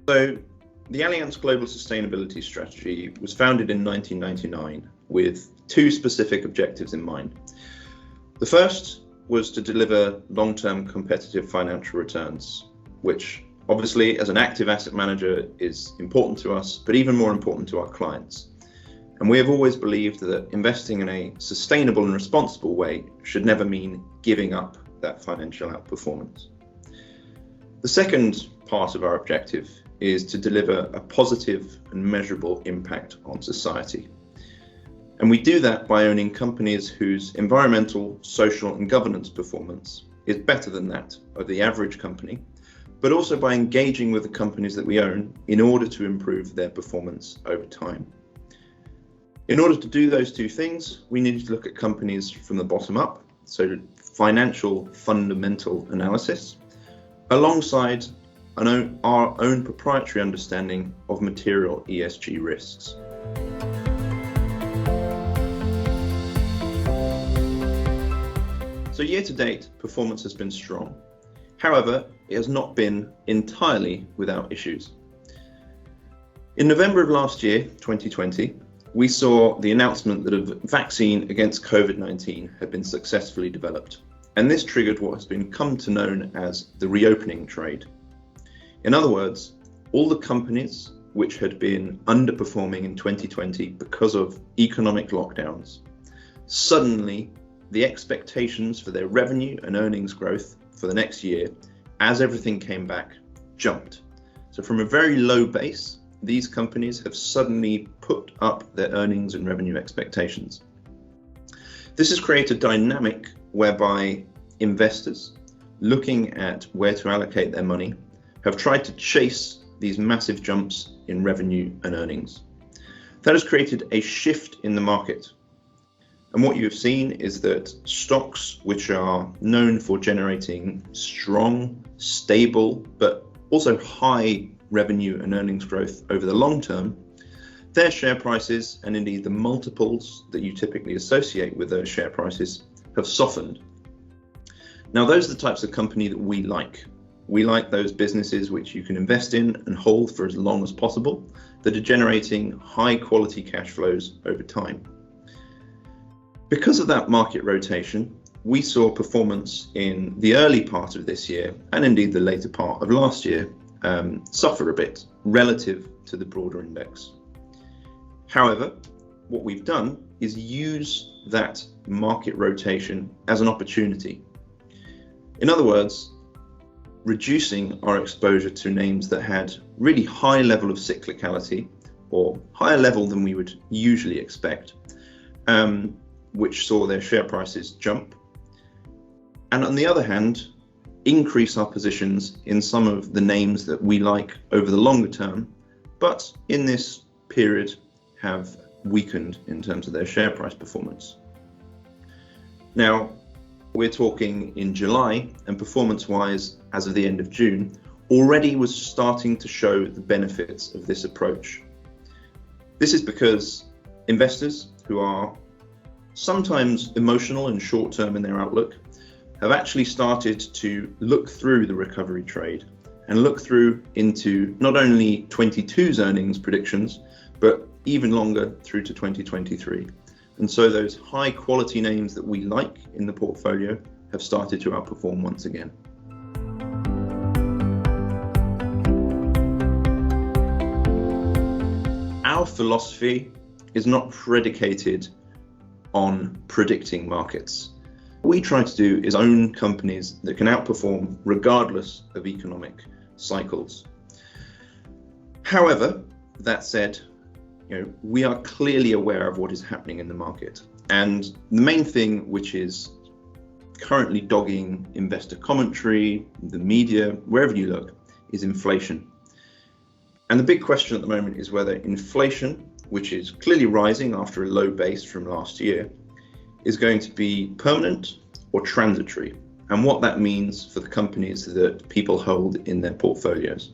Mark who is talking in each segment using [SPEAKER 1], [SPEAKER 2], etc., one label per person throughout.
[SPEAKER 1] So the Allianz Global Sustainability Strategy was founded in 1999 with two specific objectives in mind. The first was to deliver long-term competitive financial returns, which obviously as an active asset manager is important to us, but even more important to our clients. And we have always believed that investing in a sustainable and responsible way should never mean giving up that financial outperformance. The second part of our objective is to deliver a positive and measurable impact on society. And we do that by owning companies whose environmental, social and governance performance is better than that of the average company, but also by engaging with the companies that we own in order to improve their performance over time. In order to do those two things, we need to look at companies from the bottom up, so financial fundamental analysis, alongside our own proprietary understanding of material ESG risks. So year to date, performance has been strong. However, it has not been entirely without issues. In November of last year, 2020, we saw the announcement that a vaccine against COVID-19 had been successfully developed. And this triggered what has come to known as the reopening trade. In other words, all the companies which had been underperforming in 2020 because of economic lockdowns, suddenly the expectations for their revenue and earnings growth for the next year, as everything came back, jumped. So from a very low base, these companies have suddenly put up their earnings and revenue expectations. This has created a dynamic whereby investors looking at where to allocate their money have tried to chase these massive jumps in revenue and earnings. That has created a shift in the market. And what you have seen is that stocks which are known for generating strong, stable, but also high revenue and earnings growth over the long term, their share prices and indeed the multiples that you typically associate with those share prices have softened. Now, those are the types of company that we like. We like those businesses which you can invest in and hold for as long as possible, that are generating high quality cash flows over time. Because of that market rotation, we saw performance in the early part of this year and indeed the later part of last year suffer a bit relative to the broader index. However, what we've done is use that market rotation as an opportunity. In other words, reducing our exposure to names that had really high level of cyclicality, or higher level than we would usually expect, which saw their share prices jump. And on the other hand, increase our positions in some of the names that we like over the longer term, but in this period have weakened in terms of their share price performance. Now, we're talking in July, and performance-wise, as of the end of June, already was starting to show the benefits of this approach. This is because investors who are sometimes emotional and short-term in their outlook have actually started to look through the recovery trade and look through into not only 22's earnings predictions, but even longer through to 2023. And so those high quality names that we like in the portfolio have started to outperform once again. Our philosophy is not predicated on predicting markets. What we try to do is own companies that can outperform regardless of economic cycles. However, that said, we are clearly aware of what is happening in the market. And the main thing which is currently dogging investor commentary, the media, wherever you look, is inflation. And the big question at the moment is whether inflation, which is clearly rising after a low base from last year, is going to be permanent or transitory, and what that means for the companies that people hold in their portfolios.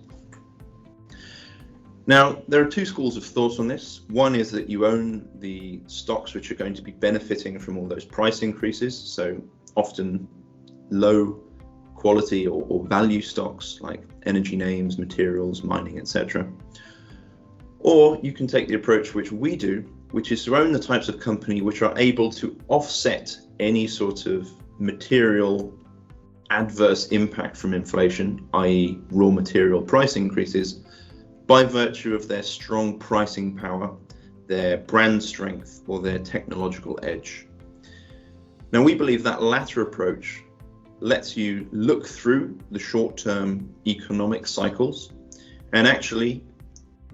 [SPEAKER 1] Now, there are two schools of thought on this. One is that you own the stocks which are going to be benefiting from all those price increases, so often low quality or value stocks like energy names, materials, mining, etc. Or you can take the approach which we do, which is to own the types of company which are able to offset any sort of material adverse impact from inflation, i.e. raw material price increases, by virtue of their strong pricing power, their brand strength, or their technological edge. Now, we believe that latter approach lets you look through the short-term economic cycles and actually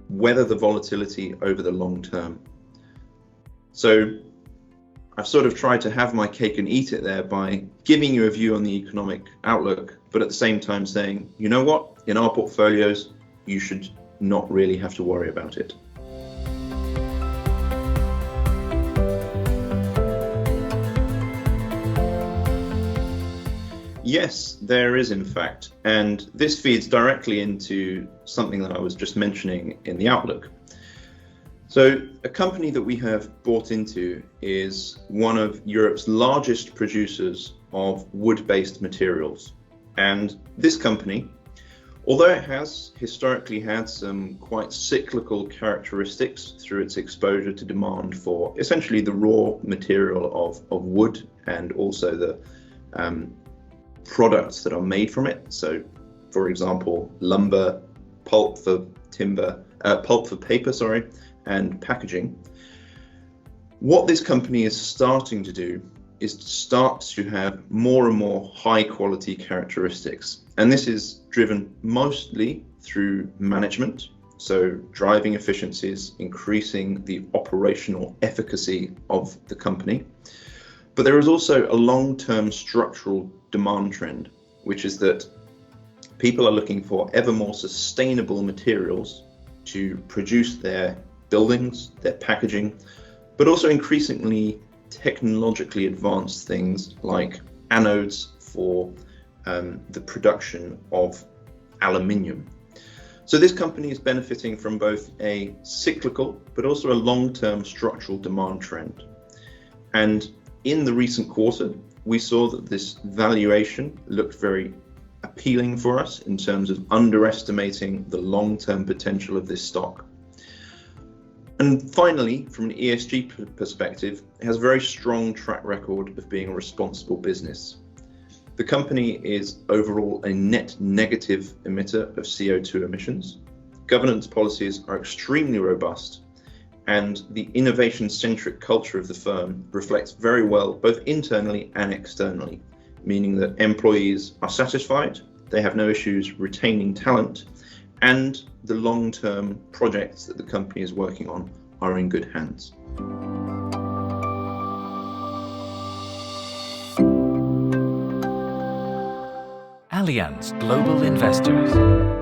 [SPEAKER 1] weather the volatility over the long term. So I've sort of tried to have my cake and eat it there by giving you a view on the economic outlook, but at the same time saying, you know what, in our portfolios, you should not really have to worry about it. Yes, there is in fact, and this feeds directly into something that I was just mentioning in the outlook. So a company that we have bought into is one of Europe's largest producers of wood-based materials. And this company, although it has historically had some quite cyclical characteristics through its exposure to demand for essentially the raw material of wood and also the products that are made from it. So, for example, lumber, pulp for paper, and packaging. What this company is starting to do is to start to have more and more high quality characteristics. And this is driven mostly through management. So driving efficiencies, increasing the operational efficacy of the company. But there is also a long-term structural demand trend, which is that people are looking for ever more sustainable materials to produce their buildings, their packaging, but also increasingly technologically advanced things like anodes for the production of aluminium. So this company is benefiting from both a cyclical but also a long-term structural demand trend. And in the recent quarter, we saw that this valuation looked very appealing for us in terms of underestimating the long-term potential of this stock. And finally, from an ESG perspective, it has a very strong track record of being a responsible business. The company is overall a net negative emitter of CO2 emissions. Governance policies are extremely robust, and the innovation-centric culture of the firm reflects very well both internally and externally, meaning that employees are satisfied, they have no issues retaining talent, and the long-term projects that the company is working on are in good hands.
[SPEAKER 2] Allianz Global Investors.